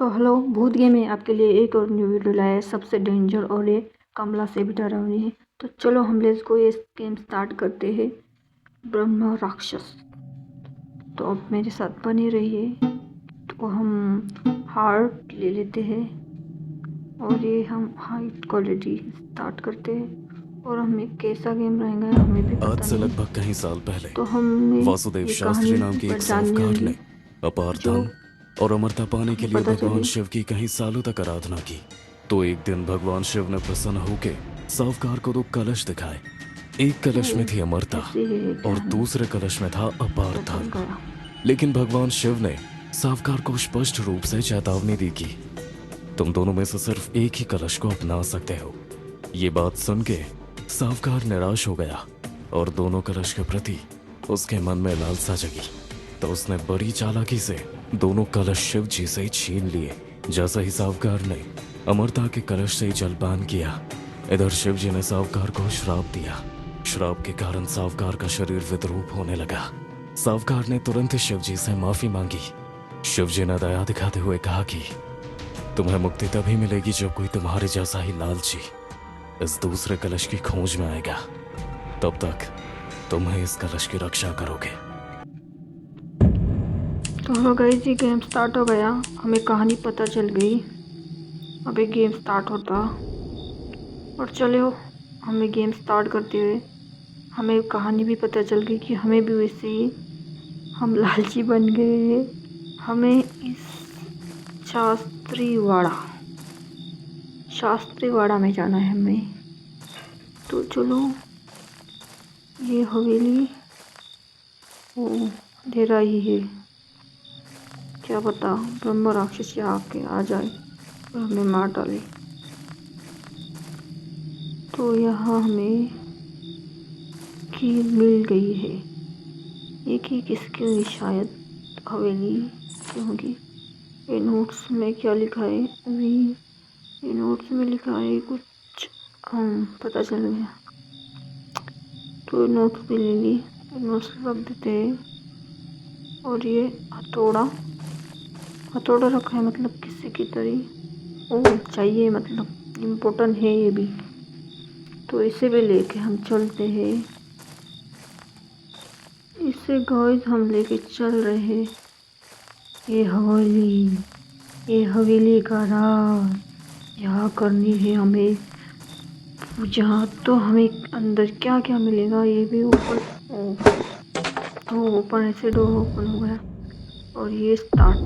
तो हेलो, भूत गेम में आपके लिए एक और न्यू वीडियो लाया है। सबसे डेंजर और ये कमला से भी डरावनी है। तो चलो हम लेट्स को ये गेम स्टार्ट करते हैं। ब्रह्म राक्षस। तो अब मेरे साथ बने रहिए। तो हम हार्ट ले लेते हैं और ये हम हाइट क्वालिटी स्टार्ट करते हैं। और हमें कैसा गेम रहेगा हमें भी आज पता से नहीं। लगभग कई साल पहले तो हमें वासुदेव ये शास्त्री नाम कहानी के पर एक जाननी साहूकार होगी ने अपार जो धन और अमरता पाने के हमें लिए पता भगवान चले। शिव की कई सालों तक आराधना की। तो एक दिन भगवान शिव ने प्रसन्न होकर साहूकार को दो कलश दिखाए। एक कलश में तो थी अमरता ऐसे ही और कहानी दूसरे कलश में था अपार पता चल धन। गया। लेकिन भगवान शिव ने साहूकार को स्पष्ट रूप से चेतावनी दी कि तुम दोनों में से सिर्फ एक ही कलश को अपना सकते हो। ये बात सुन के साहूकार निराश हो गया और दोनों कलश के प्रति उसके मन में लालसा जगी। तो उसने बड़ी चालाकी से दोनों कलश शिव जी से छीन लिए। जैसा ही साहूकार ने अमरता के कलश से जलपान किया, इधर शिव जी ने साहूकार को श्राप दिया। श्राप के कारण साहूकार का शरीर विद्रूप होने लगा। साहूकार ने तुरंत शिव जी से माफी मांगी। शिव जी ने दया दिखाते हुए कहा कि तुम्हें मुक्ति तभी मिलेगी जब कोई तुम्हारे जैसा ही लालची इस दूसरे कलश की खोज में आएगा। तब तक तुम ही इस कलश की रक्षा करोगे। तो हेलो गाइस, ये गेम स्टार्ट हो गया। हमें कहानी पता चल गई। अब एक गेम स्टार्ट होता और चलो हमें गेम स्टार्ट करते हुए हमें कहानी भी पता चल गई कि हमें भी वैसे ही हम लालची बन गए। हमें इस शास्त्री वाड़ा में जाना है हमें। तो चलो, ये हवेली वो अंधेरा ही है। क्या पता ब्रह्म राक्षस यहाँ आके आ जाए और हमें मार डाले। तो यहाँ हमें की मिल गई है। ये की किसकी हुई? शायद हवेली की होगी। ये नोट्स में क्या लिखा है? अभी ये नोट्स में लिखा है कुछ, पता चल गया। तो नोट्स भी ले ली, नोट्स रख देते हैं। और ये हथौड़ा हथौड़ा रखा है, मतलब किसी की तरह ओ चाहिए, मतलब इम्पोर्टेंट है ये भी। तो इसे भी लेके हम चलते हैं। इसे गाइस हम लेके चल रहे हैं। ये हवेली का राज यहाँ करनी है हमें पूजा। तो हमें अंदर क्या क्या मिलेगा ये भी ऊपर। तो ओपन, ऐसे डोर ओपन हो गया और ये स्टार्ट,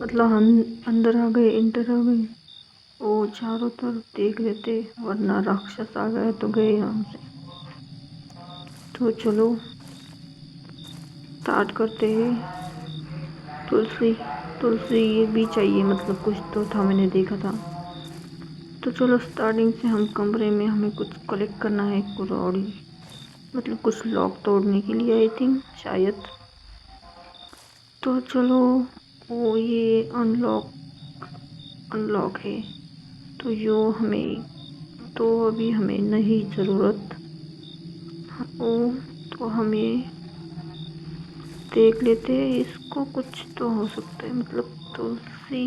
मतलब हम अंदर आ गए, इंटर आ गए। ओ चारों तरफ देख लेते, वरना राक्षस आ गए तो गए हमसे। तो चलो स्टार्ट करते हैं। तुलसी तुलसी ये भी चाहिए, मतलब कुछ तो था, मैंने देखा था। तो चलो स्टार्टिंग से हम कमरे में हमें कुछ कलेक्ट करना है, कुरौड़ी, मतलब कुछ लॉक तोड़ने के लिए आई थिंक, शायद। तो चलो, वो ये अनलॉक है। तो यो हमें, तो अभी हमें नहीं ज़रूरत। ओ तो हमें देख लेते हैं इसको, कुछ तो हो सकता है, मतलब तुलसी।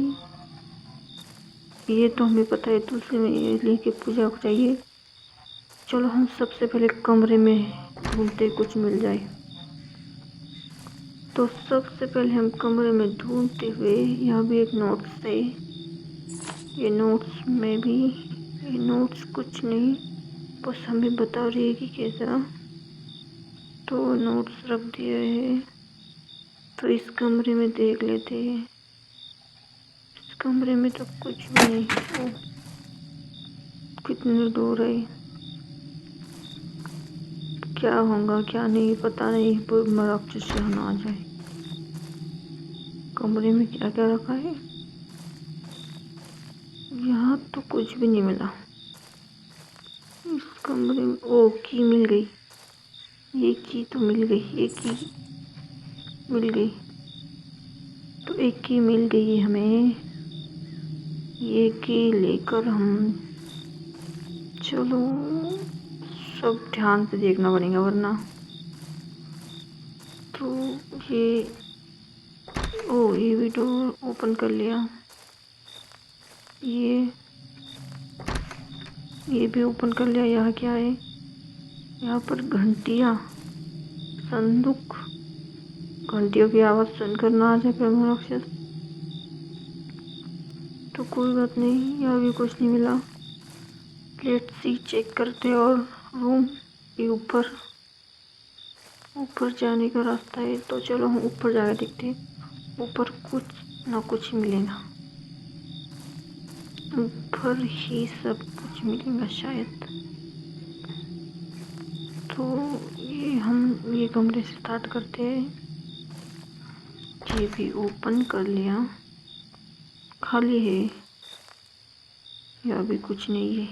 ये तो हमें पता है, तुलसी में ये लेके पूजा चाहिए। चलो हम सबसे पहले कमरे में ढूंढते कुछ मिल जाए। तो सबसे पहले हम कमरे में ढूंढते हुए, यहाँ भी एक नोट्स है। ये नोट्स में भी, ये नोट्स कुछ नहीं, बस हमें बता रही है कि कैसा। तो नोट्स रख दिया है। तो इस कमरे में देख लेते हैं। इस कमरे में तो कुछ भी नहीं। ओ कितनी दूर है, क्या होगा क्या नहीं पता नहीं, पर राक्षस यहाँ ना आ जाए। कमरे में क्या क्या रखा है? यहाँ तो कुछ भी नहीं मिला। इस कमरे में ओ की मिल गई। ये की तो मिल गई, एक की मिल गई। तो एक की मिल गई हमें। ये की लेकर हम, चलो सब ध्यान से देखना पड़ेगा वरना। तो ये ओ ये भी डोर ओपन कर लिया। ये भी ओपन कर लिया। यहाँ क्या है? यहाँ पर घंटियाँ, संदूक। घंटियों की आवाज़ सुनकर ना आ जाए ब्रह्म राक्षस तो कोई बात नहीं, यहाँ भी कुछ नहीं मिला। लेट्स सी, चेक करते और रूम के ऊपर जाने का रास्ता है तो चलो हम ऊपर जाकर देखते हैं। ऊपर कुछ ना कुछ मिलेगा, ऊपर ही सब कुछ मिलेगा शायद। तो ये कमरे से स्टार्ट करते हैं। ये भी ओपन कर लिया, खाली है, यहाँ भी कुछ नहीं है।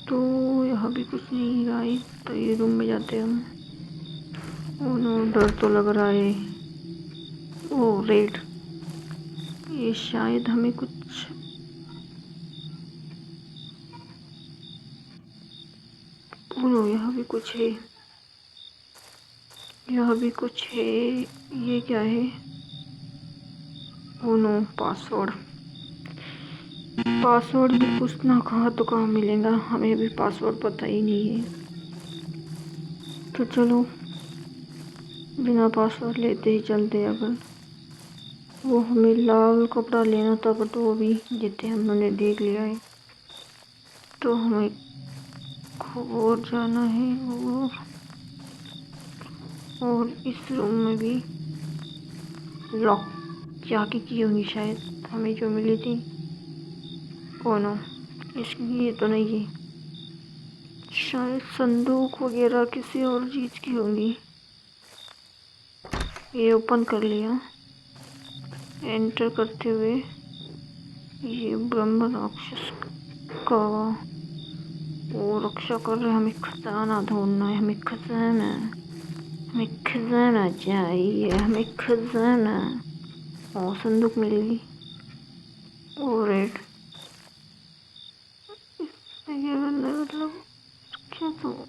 तो यहाँ भी कुछ नहीं है गाइस, तो ये रूम में जाते हैं हम। ओह नो, डर तो लग रहा है। ओ रेड, ये शायद हमें कुछ, ओ नो यहाँ भी कुछ है, यहाँ भी कुछ है। ये क्या है? ओ नो, पासवर्ड भी कुछ ना, कहाँ तो कहाँ मिलेगा, हमें भी पासवर्ड पता ही नहीं है। तो चलो बिना पासवर्ड लेते ही चलते। अगर वो हमें लाल कपड़ा लेना था बट वो भी देते हमने देख लिया है। तो हमें और जाना है। और इस रूम में भी लॉक चाबी की होंगी शायद, हमें जो मिली थी। ओ नो, इसकी ये तो नहीं है, शायद संदूक वगैरह किसी और चीज़ की होंगी। ये ओपन कर लिया। एंटर करते हुए ये ब्रह्म राक्षस का वो रक्षा कर रहे। हमें खजाना ढूंढना है, हमें खजाना चाहिए, हमें खजाना। और संदूक मिल गई। और रेड, ये मतलब क्या? तो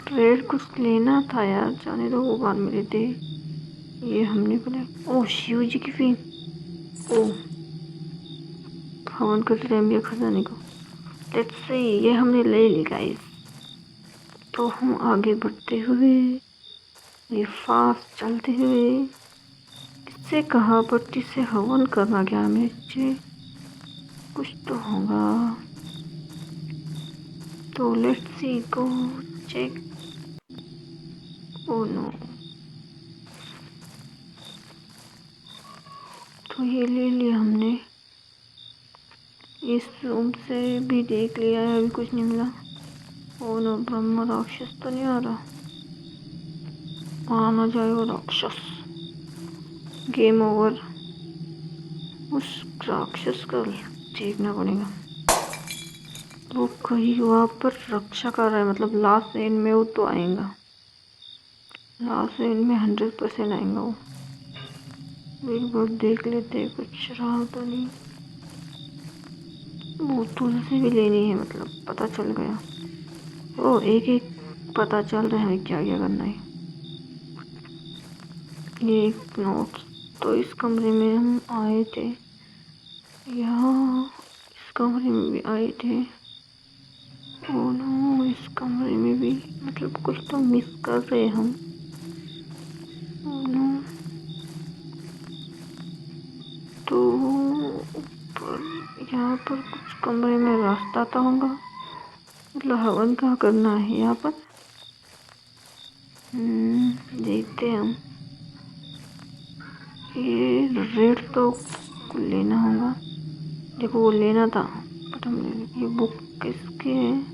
रेड कुछ लेना था यार, जाने दो, वो बाद में लेते। ये हमने पहले, ओ शिव जी की फीन, ओ हवन करते टाइम ये खजाने को। लेट्स से ये हमने ले ली गाइस। तो हम आगे बढ़ते हुए, ये फास्ट चलते हुए, इससे कहा पट्टी से हवन करना क्या हमें, कुछ तो होगा। तो let's see go check. Oh no, तो ये ले लिया हमने। इस रूम से भी देख लिया है, अभी कुछ नहीं मिला। ओ नो, ब्रह्म राक्षस तो नहीं आ रहा, आना जाए वो राक्षस। गेम ओवर, उस राक्षस का देखना पड़ेगा। वो कहीं वहाँ पर रक्षा कर रहा है, मतलब लास्ट एंड में वो तो आएगा, लास्ट एंड में 100% आएगा वो। एक बार देख लेते हैं कुछ रहा तो नहीं। वो तुलसी भी लेनी है, मतलब पता चल गया। ओ एक एक पता चल रहा है क्या क्या करना है। ये एक नोट, तो इस कमरे में हम आए थे, यहाँ इस कमरे में भी आए थे। ओ नो, इस कमरे में भी, मतलब कुछ तो मिस कर रहे हम। ओ नो, तो ऊपर यहाँ पर कुछ कमरे में रास्ता तो होगा, मतलब हवन क्या करना है यहाँ पर। देखते हैं हम। ये रेड तो लेना होगा, देखो वो लेना था बट हमने। ये बुक किसकी है?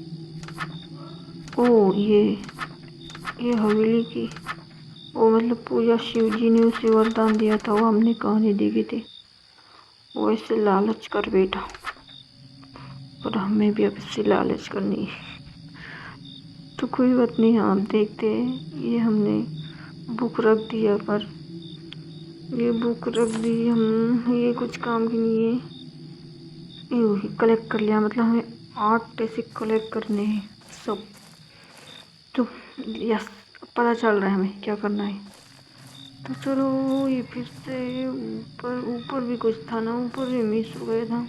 ओ ये हवेली की, वो मतलब पूजा शिव जी ने उसे वरदान दिया था, वो हमने कहानी देखी थी। वो ऐसे लालच कर बैठा, पर हमें भी अब इससे लालच करनी है। तो कोई बात नहीं, आप देखते हैं। ये हमने बुक रख दी यहाँ पर, ये बुक रख दी हम, ये कुछ काम की नहीं है। ये कलेक्ट कर लिया, मतलब हमें 8 ऐसे कलेक्ट करने हैं सब। तो यस, पता चल रहा है हमें क्या करना है। तो चलो ये फिर से ऊपर ऊपर भी कुछ था ना, ऊपर भी मिस हो गया था।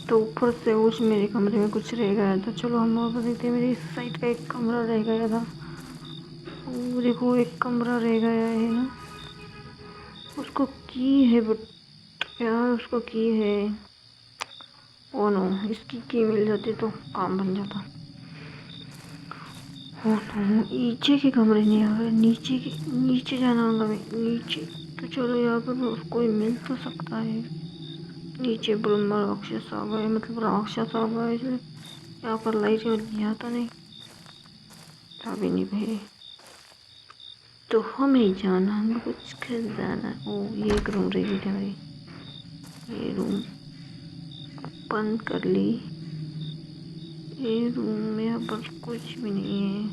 तो ऊपर से उस मेरे कमरे में कुछ रह गया था। चलो हम वापस देखते हैं। मेरे इस साइड का एक कमरा रह गया था। वो देखो एक कमरा रह गया है ना, उसको की है बट यार उसको की है। ओ नो, इसकी की मिल जाती तो काम बन जाता। ओ नो, नीचे के कमरे नहीं आ रहे, नीचे जाना होगा हमें नीचे। तो चलो यहाँ पर कोई मिल तो सकता है। नीचे ब्रह्मा राक्षस आ गए, मतलब राक्षस आ गए। यहाँ पर लाइट नहीं आता नहीं, अभी नहीं भाई। तो हमें जाना, हमें कुछ खरीदाना। ओ ये एक रूम रही थी हमारी, ये रूम बंद कर ली। ये रूम में यहाँ पर कुछ भी नहीं है।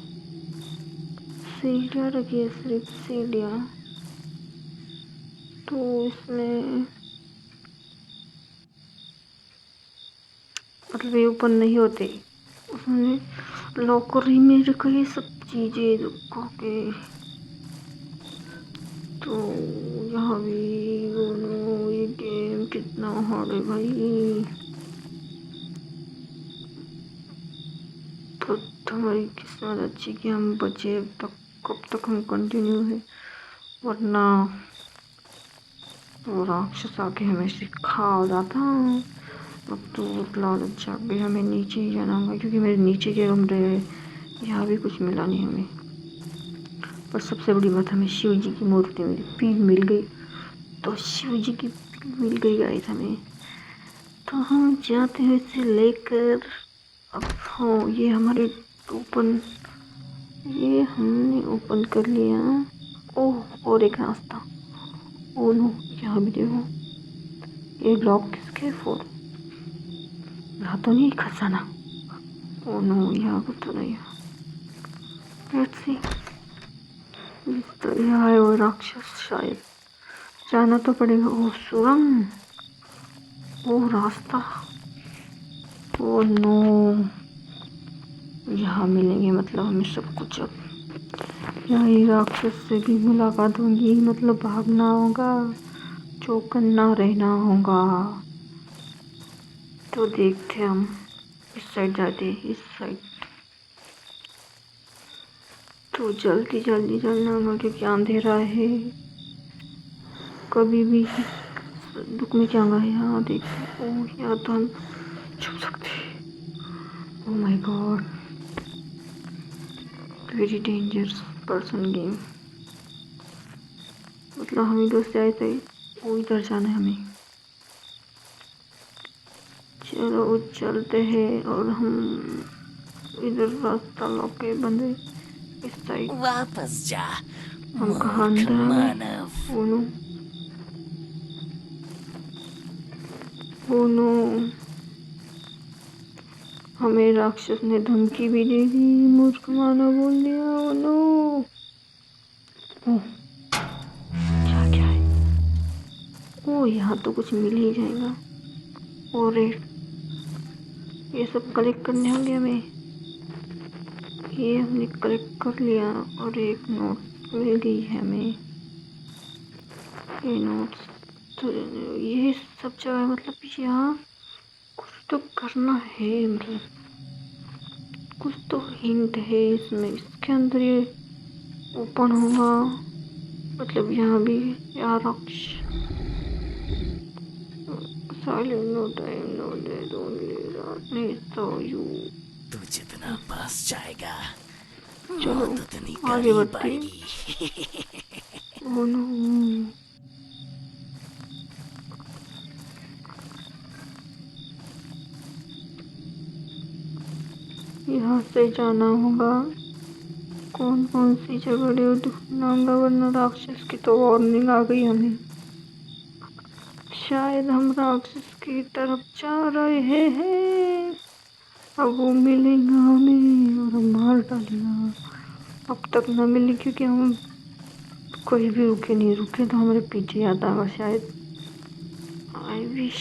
सीढ़ियाँ रखी है, सिर्फ सीढ़ियाँ। तो इसमें मतलब ये ओपन नहीं होते। उसने लॉकर ही में रखा ये सब चीजें रखा के। तो यहाँ भी दोनों, ये गेम कितना हार्ड है भाई। तो हमारी किस्मत अच्छी कि हम बचे अब तक। कब तक हम कंटिन्यू है, वरना वो राक्षस आके हमें सिखा जाता। अब तो लालच जाग गई, हमें नीचे ही जाना होगा क्योंकि मेरे नीचे के रूम रहे। यहाँ भी कुछ मिला नहीं हमें। पर सबसे बड़ी बात, हमें शिव जी की मूर्ति मिली, पीठ मिल गई। तो शिव जी की पीठ मिल गई गाइस हमें। तो हम जाते हैं इसे लेकर। अब हाँ, ये हमारे ओपन, ये हमने ओपन कर लिया। ओह और एक रास्ता। ओ नो, यहाँ भी देखो। ये ब्लॉक किसके फोर, यहाँ तो नहीं खजाना। ओ नो, यहाँ कुछ तो नहीं है। Let's see. तो यहाँ है वो राक्षस, शायद जाना तो पड़ेगा। ओ सुरंग, ओ रास्ता। ओ नो, यहाँ मिलेंगे मतलब हमें सब कुछ। अब यही राक्षस से भी मुलाकात होगी, मतलब भागना होगा, चौकन्ना रहना होगा। तो देखते हम इस साइड जाते, इस साइड। तो जल्दी जल्दी चलना होगा क्योंकि अंधेरा है। कभी भी दुख में क्या होगा। यहाँ देखते, ओ यहाँ तो हम छुप सकते हैं। Oh my God, very dangerous person game. मतलब हम इधर से आए थे, वो इधर जाना है हमें। चलो चलते हैं। और हम इधर रास्ता लॉक के बंदे इस साइड। वापस जा हम कहाँ मूर्ख अंदर आ गए। मानव। ओ नो, ओ नो, हमें राक्षस ने धमकी भी दे दी, मूर्ख मानव बोल दिया। ओ नो, ओ क्या है। ओ यहाँ तो कुछ मिल ही जाएगा। और ये सब कलेक्ट करने होंगे हमें। ये हमने कलेक्ट कर लिया। और एक नोट मिल गई है हमें। ये नोट्स तो ये सब जगह, मतलब यहाँ कुछ तो करना है, मतलब कुछ तो हिंट है इसमें। इसके अंदर ये ओपन होगा, मतलब यहाँ भी। यहाँ राक्ष silent, no time, no death, only darkness, so you. तू जितना पास जाएगा चलो मौत उतनी आगे करीब बढ़ते हैं। आएगी। ओ नो, यहाँ से जाना होगा। कौन कौन सी जगह ढूंढना होगा, वरना राक्षस की तो वार्निंग आ गई हमें। शायद हम राक्षस की तरफ जा रहे हैं। अब वो मिलेगा हमें और हम मार डालेगा। अब तक ना मिली क्योंकि हम कोई भी रुके नहीं, रुके तो हमारे पीछे आता होगा शायद। आई विश,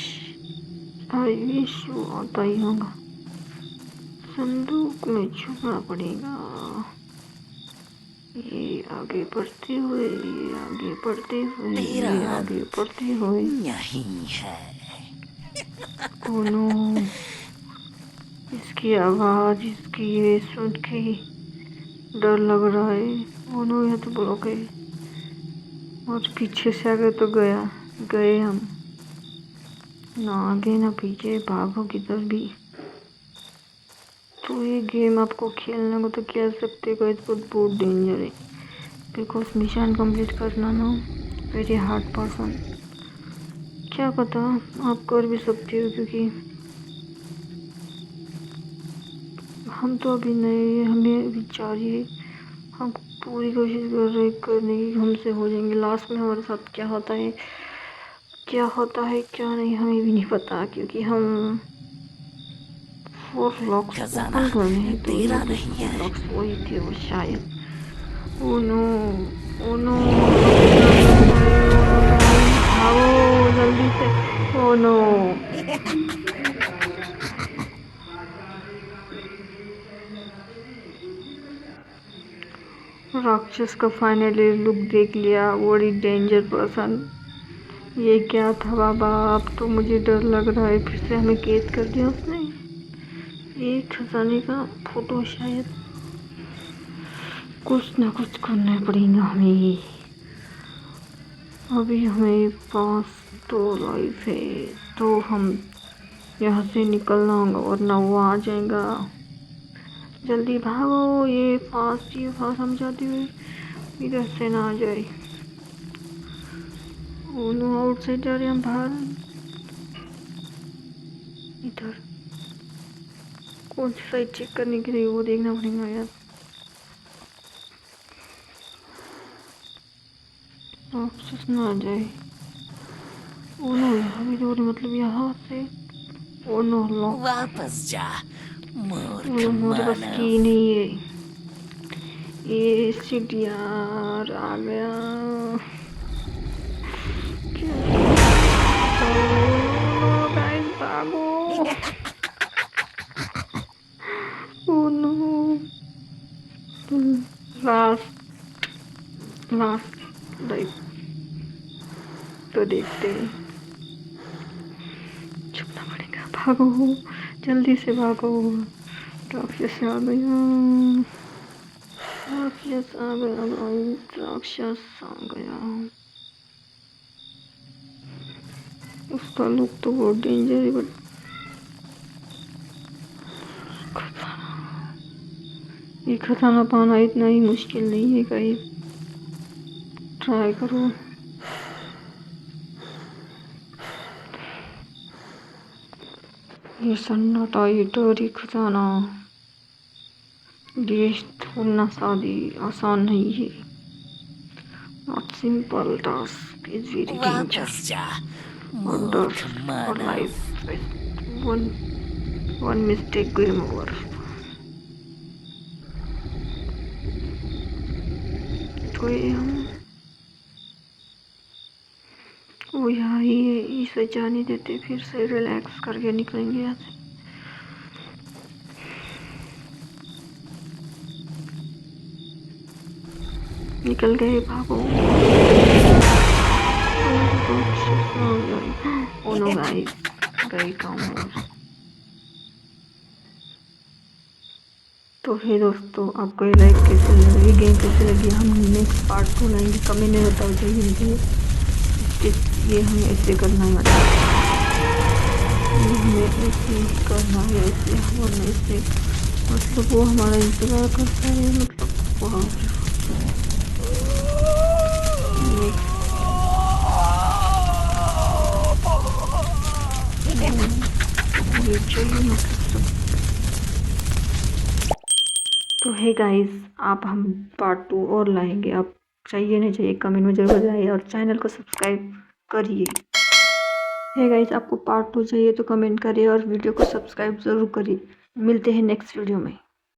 आई विश वो आता ही होगा। संदूक में छुपना पड़ेगा। ये आगे बढ़ते हुए, ये आगे बढ़ते हुए, तेरा ये आगे बढ़ते हुए। यहीं है। ओ नो, इसकी आवाज, इसकी ये सुन के डर लग रहा है। ओ नो, यह तो ब्लॉक है और पीछे से आगे तो गए हम, ना आगे ना पीछे, भागो किधर भी। तो ये गेम आपको खेलने को तो कह सकते हो, इसको बहुत डेंजर है, बिकॉज मिशन कंप्लीट करना ना वेरी हार्ड पर्सन। क्या पता आप कर भी सकते हो, क्योंकि हम तो अभी नए, हमें अभी चाहिए, हम पूरी कोशिश कर रहे करने की, हमसे हो जाएंगे। लास्ट में हमारे साथ क्या होता है क्या नहीं, हमें भी नहीं पता, क्योंकि हम 4 लॉक्स खजाना ओपन करने हैं, तो ये तेरा नहीं दूसरे है। लॉक्स वही थे वो शायद। ओ नो, ओ नो, भागो जल्दी से। ओ नो, राक्षस का फाइनली लुक देख लिया, बड़ी डेंजर पर्सन। ये क्या था बाबा, अब तो मुझे डर लग रहा है, फिर से हमें कैद कर दिया उसने। ये खजाने का फोटो शायद, कुछ ना कुछ करना पड़ेगा हमें। अभी हमें पास 2 लाइफ है, तो हम यहाँ से निकलना होगा वरना वो आ जाएगा। जल्दी भागो, ये फास्ट हम जाते हुए इधर से ना आ जाए। ओ नो, आउटसाइड जा रहे हैं हम बाहर। इधर कौन सी साइड चेक करने के लिए, वो देखना पड़ेगा यार। राक्षस ना आ जाए। ओ नो, यहाँ भी तो मतलब यहाँ से। Oh no, lock. वापस जा ओ मूर्ख नो, हमारे पास मानव। की नहीं है। ये सीढ़ियाँ आ गया। क्या? ओ नो गाइस, भागो। ओ नो, लास्ट लाइफ तो देखते हैं। छुपना पड़ेगा, भागो जल्दी से भागो। राक्षस आ गया, राक्षस आ गया गाइस, राक्षस आ गया। उसका लुक तो बहुत डेंजर है, बट ये खजाना पाना इतना ही मुश्किल नहीं है गाइस, ट्राई करो। ये सन्नाटा, ये डर खजाना, ये ढूंढना शादी आसान नहीं है। Not simple task, is very danger. वापस जा और डर मूर्ख और मानव। Life, one one mistake, game over. तो ये हम वो यहाँ ही है, इसे जाने देते, फिर से रिलैक्स करके निकलेंगे यहाँ से। निकल गए, भागो। ओ नो गाइस, गए काम और। तो फिर दोस्तों, आपको ये लाइक कैसे लगी, गेम कैसे लगी, हम नेक्स्ट पार्ट 2 लाएंगे, कमेंट में बताओ चाहिए मुझे। ये हमें ऐसे करना है, ये हमें ऐसे करना है, ऐसे हम ऐसे, मतलब वो हमारा इंतज़ार करता है, मतलब वहाँ ये चाहिए मतलब सब। तो है गाइस, आप हम पार्ट 2 और लाएंगे, आप चाहिए नहीं चाहिए कमेंट में जरूर बताइए, और चैनल को सब्सक्राइब करिए। है गाइस, आपको पार्ट 2 चाहिए तो कमेंट करिए और वीडियो को सब्सक्राइब ज़रूर करिए। मिलते हैं नेक्स्ट वीडियो में।